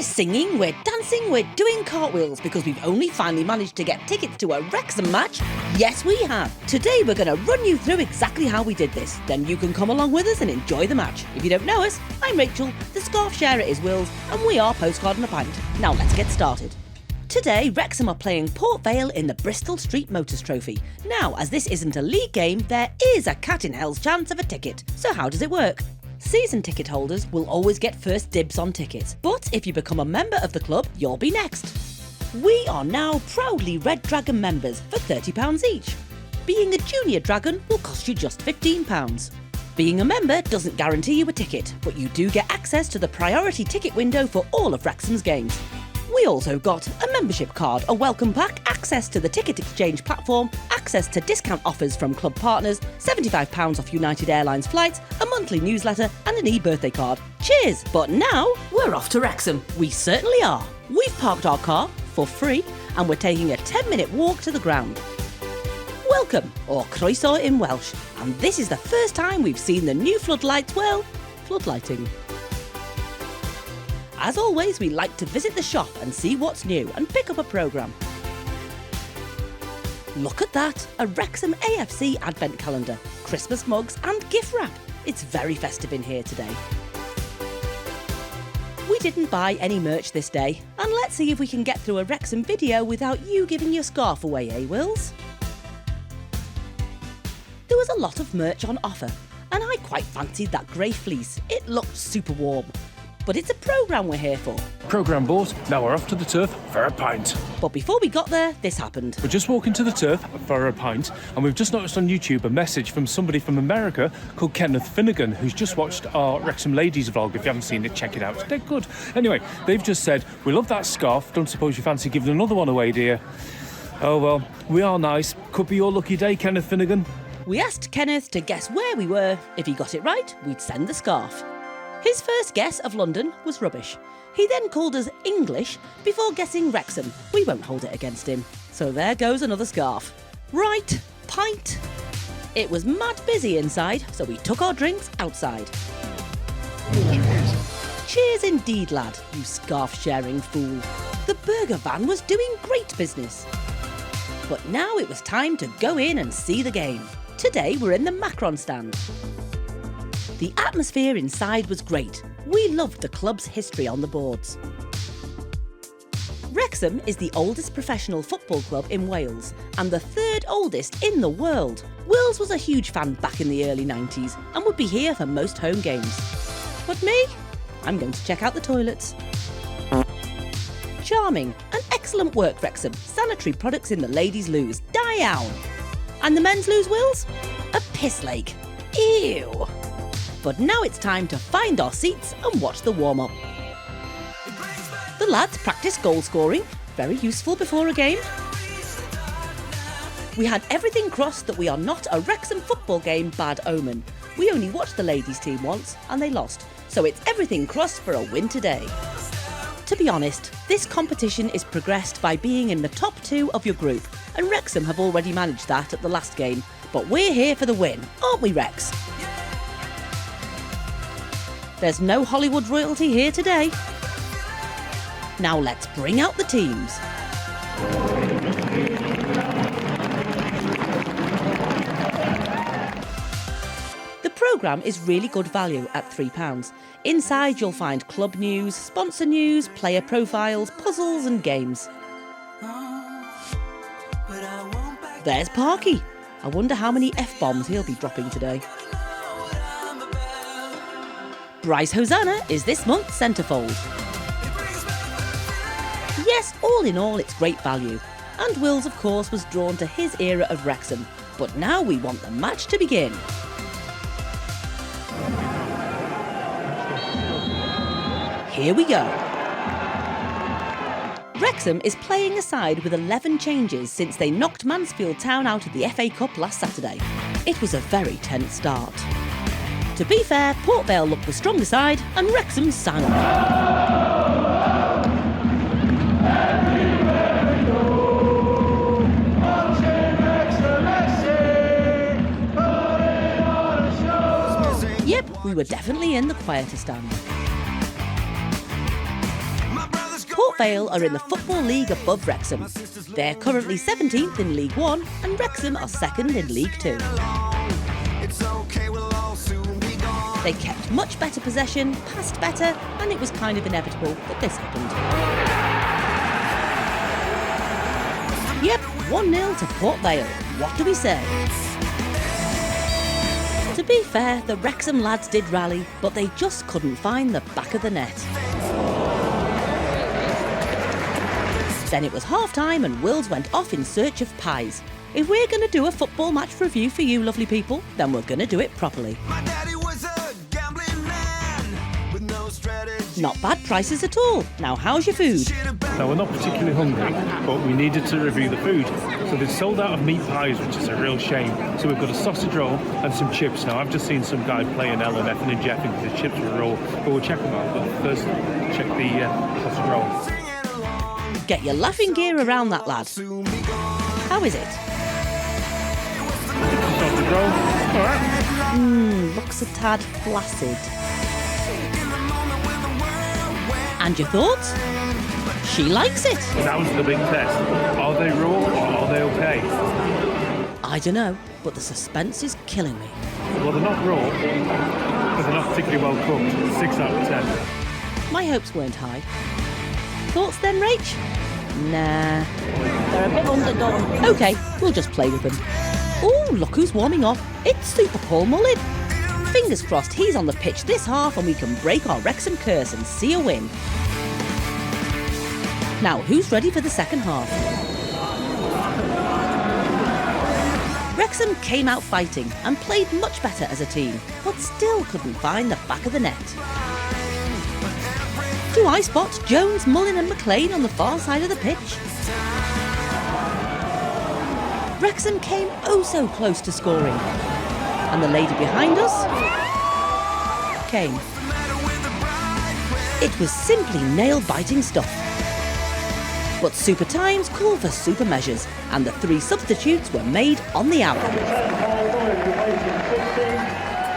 singing, we're dancing, we're doing cartwheels because we've only finally managed to get tickets to a Wrexham match. Yes, we have. Today we're going to run you through exactly how we did this. Then you can come along with us and enjoy the match. If you don't know us, I'm Rachel, the scarf sharer is Wills, and we are Postcard and a Pint. Now let's get started. Today, Wrexham are playing Port Vale in the Bristol Street Motors Trophy. Now, as this isn't a league game, there is a cat in hell's chance of a ticket. So how does it work? Season ticket holders will always get first dibs on tickets, but if you become a member of the club, you'll be next. We are now proudly Red Dragon members for £30 each. Being a junior dragon will cost you just £15. Being a member doesn't guarantee you a ticket, but you do get access to the priority ticket window for all of Wrexham's games. We also got a membership card, a welcome pack, access to the ticket exchange platform, access to discount offers from club partners, £75 off United Airlines flights, a monthly newsletter and an e-birthday card. Cheers! But now, we're off to Wrexham. We certainly are. We've parked our car, for free, and we're taking a 10-minute walk to the ground. Welcome, or croeso in Welsh, and this is the first time we've seen the new floodlights, well, floodlighting. As always, we like to visit the shop and see what's new and pick up a programme. Look at that, a Wrexham AFC advent calendar, Christmas mugs and gift wrap. It's very festive in here today. We didn't buy any merch this day, and let's see if we can get through a Wrexham video without you giving your scarf away, eh Wills? There was a lot of merch on offer, and I quite fancied that grey fleece. It looked super warm. But it's a programme we're here for. Programme bought, now we're off to the turf for a pint. But before we got there, this happened. We're just walking to the turf for a pint, and we've just noticed on YouTube a message from somebody from America called Kenneth Finnegan, who's just watched our Wrexham Ladies vlog. If you haven't seen it, check it out. They're good. Anyway, they've just said, we love that scarf. Don't suppose you fancy giving another one away, dear? Oh, well, we are nice. Could be your lucky day, Kenneth Finnegan. We asked Kenneth to guess where we were. If he got it right, we'd send the scarf. His first guess of London was rubbish. He then called us English before guessing Wrexham. We won't hold it against him. So there goes another scarf. Right, pint. It was mad busy inside, so we took our drinks outside. Cheers indeed, lad, you scarf-sharing fool. The burger van was doing great business. But now it was time to go in and see the game. Today we're in the Macron stand. The atmosphere inside was great. We loved the club's history on the boards. Wrexham is the oldest professional football club in Wales and the third oldest in the world. Wills was a huge fan back in the early 90s and would be here for most home games. But me? I'm going to check out the toilets. Charming and excellent work, Wrexham. Sanitary products in the ladies' loos. Down. And the men's loos, Wills? A piss lake. Ew. But now it's time to find our seats and watch the warm-up. The lads practiced goal scoring, very useful before a game. We had everything crossed that we are not a Wrexham football game bad omen. We only watched the ladies team once and they lost, so it's everything crossed for a win today. To be honest, this competition is progressed by being in the top 2 of your group, and Wrexham have already managed that at the last game, but we're here for the win, aren't we, Rex? There's no Hollywood royalty here today. Now let's bring out the teams. The programme is really good value at £3. Inside you'll find club news, sponsor news, player profiles, puzzles and games. There's Parky. I wonder how many F-bombs he'll be dropping today. Bryce Hosanna is this month's centrefold. Yes, all in all, it's great value. And Wills, of course, was drawn to his era of Wrexham. But now we want the match to begin. Here we go. Wrexham is playing a side with 11 changes since they knocked Mansfield Town out of the FA Cup last Saturday. It was a very tense start. To be fair, Port Vale looked the stronger side and Wrexham sang. Yep, we were definitely in the quieter stand. Port Vale are in the Football League above Wrexham. They're currently 17th in League 1 and Wrexham are 2nd in League 2. They kept much better possession, passed better, and it was kind of inevitable that this happened. Yep, 1-0 to Port Vale. What do we say? To be fair, the Wrexham lads did rally, but they just couldn't find the back of the net. Then it was half-time and Wills went off in search of pies. If we're going to do a football match review for you lovely people, then we're going to do it properly. Not bad prices at all. Now how's your food? Now we're not particularly hungry, but we needed to review the food. So they've sold out of meat pies, which is a real shame. So we've got a sausage roll and some chips. Now I've just seen some guy playing Ellen and Jeff into the chips with a roll, but we'll check them out. But first, check the sausage roll. Get your laughing gear around that, lad. How is it? Sausage roll. All right. Looks a tad flaccid. And your thoughts? She likes it. That was the big test. Are they raw or are they okay? I don't know, but the suspense is killing me. Well, they're not raw, but they're not particularly well cooked. 6 out of 10. My hopes weren't high. Thoughts then, Rach? Nah. They're a bit underdone. OK, we'll just play with them. Ooh, look who's warming up. It's Super Paul Mullin. Fingers crossed he's on the pitch this half and we can break our Wrexham curse and see a win. Now, who's ready for the second half? Wrexham came out fighting and played much better as a team, but still couldn't find the back of the net. Do I spot Jones, Mullin and McClean on the far side of the pitch? Wrexham came oh so close to scoring. And the lady behind us came. It was simply nail-biting stuff. But super times call for super measures, and the 3 substitutes were made on the hour.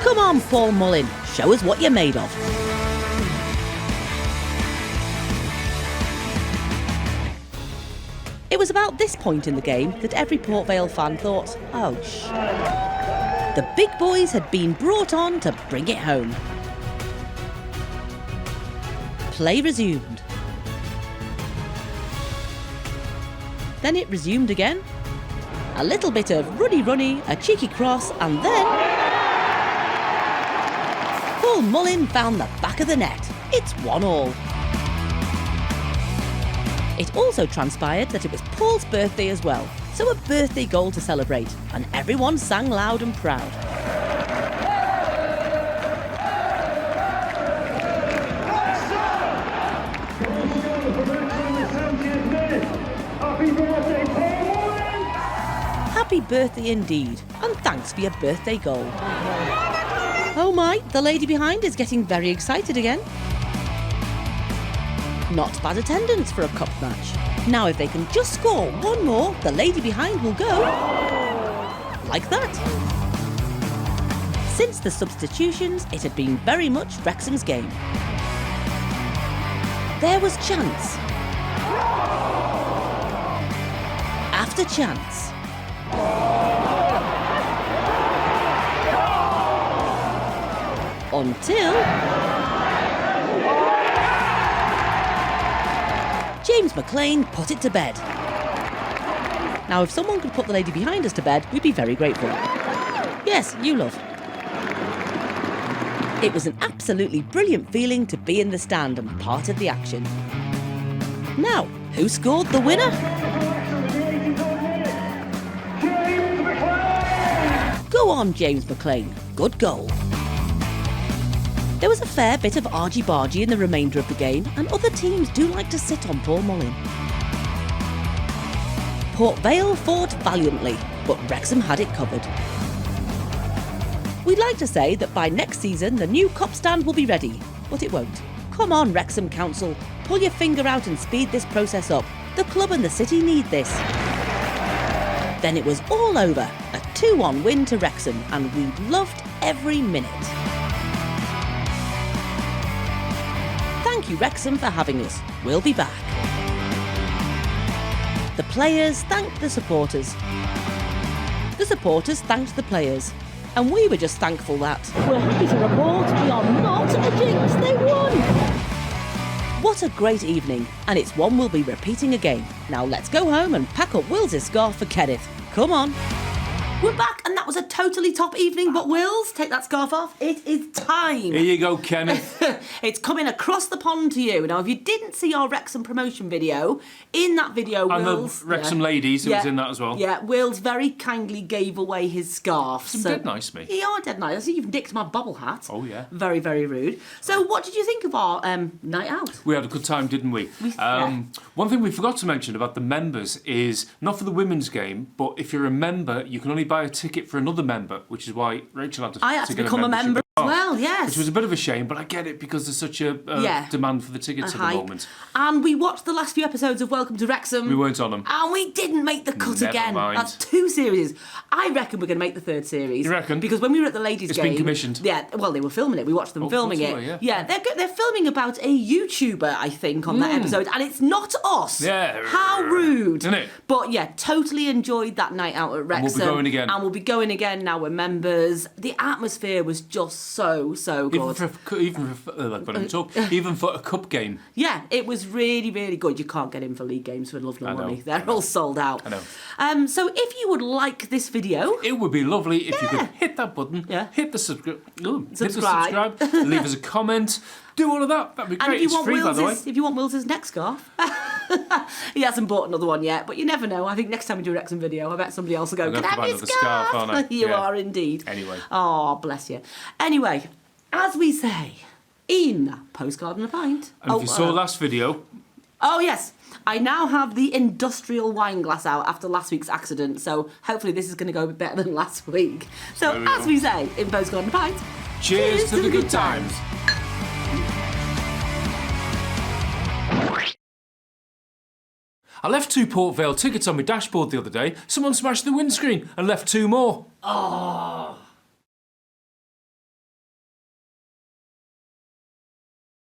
Come on, Paul Mullin, show us what you're made of. It was about this point in the game that every Port Vale fan thought, ouch. The big boys had been brought on to bring it home. Play resumed. Then it resumed again. A little bit of runny, a cheeky cross, and then Paul Mullin found the back of the net. It's 1-1. It also transpired that it was Paul's birthday as well, so a birthday goal to celebrate, and everyone sang loud and proud. Happy birthday indeed, and thanks for your birthday goal. Oh my, the lady behind is getting very excited again. Not bad attendance for a cup match. Now if they can just score one more, the lady behind will go like that. Since the substitutions, it had been very much Wrexham's game. There was chance after chance. Until James McClean put it to bed. Now, if someone could put the lady behind us to bed, we'd be very grateful. Yes, you love. It was an absolutely brilliant feeling to be in the stand and part of the action. Now, who scored the winner? Go on, James McClean. Good goal. There was a fair bit of argy-bargy in the remainder of the game, and other teams do like to sit on Paul Mullin. Port Vale fought valiantly, but Wrexham had it covered. We'd like to say that by next season the new cup stand will be ready, but it won't. Come on, Wrexham Council, pull your finger out and speed this process up. The club and the city need this. Then it was all over, a 2-1 win to Wrexham, and we loved every minute. Thank you, Wrexham, for having us. We'll be back. The players thanked the supporters. The supporters thanked the players. And we were just thankful that... We're happy to report we are not a jinx, they won! What a great evening, and it's one we'll be repeating again. Now let's go home and pack up Will's scarf for Kenneth. Come on. We're back, and that was a totally top evening, but Wills, take that scarf off. It is time. Here you go, Kenneth. It's coming across the pond to you. Now, if you didn't see our Wrexham promotion video, in that video, And Wills... the Wrexham ladies, who was in that as well. Yeah, Wills very kindly gave away his scarf. Dead nice, mate. You are dead nice. I see you've nicked my bubble hat. Oh, yeah. Very, very rude. So what did you think of our night out? We had a good time, didn't we? One thing we forgot to mention about the members is, not for the women's game, but if you're a member, you can only buy a ticket for another member, which is why Rachel had to I had to become a member as well, yes. Which was a bit of a shame, but I get it because there's such a demand for the tickets at the moment. And we watched the last few episodes of Welcome to Wrexham. We weren't on them. And we didn't make the cut Never again. mind. That's 2 series. I reckon we're going to make the 3rd series. You reckon? Because when we were at the ladies' game... It's been commissioned. Yeah, well, they were filming it. We watched them filming it. Yeah, they're filming about a YouTuber, I think, on that episode. And it's not us. Yeah. How rude. Isn't it? But yeah, totally enjoyed that night out at Wrexham. And we'll be going again. And we'll be going again now we're members. The atmosphere was just so good. Even for a cup game. Yeah, it was really, really good. You can't get in for league games for love nor money. They're all sold out. I know. So if you would like this video... It would be lovely if you could hit that button, hit the subscribe, leave us a comment, do all of that. That'd be great. It's free, by the way. If you want Will's neck scarf, he hasn't bought another one yet, but you never know. I think next time we do a Wrexham video, I bet somebody else will go, "Can I have your scarf?" Aren't I? You are indeed. Anyway. Oh, bless you. Anyway, as we say, in Postcard and a Pint. And if you saw last video... Oh, yes. I now have the industrial wine glass out after last week's accident, so hopefully this is going to go a bit better than last week. So, as we say, in Postcard and a Pint, cheers to the good times. I left 2 Port Vale tickets on my dashboard the other day. Someone smashed the windscreen and left 2 more. Oh.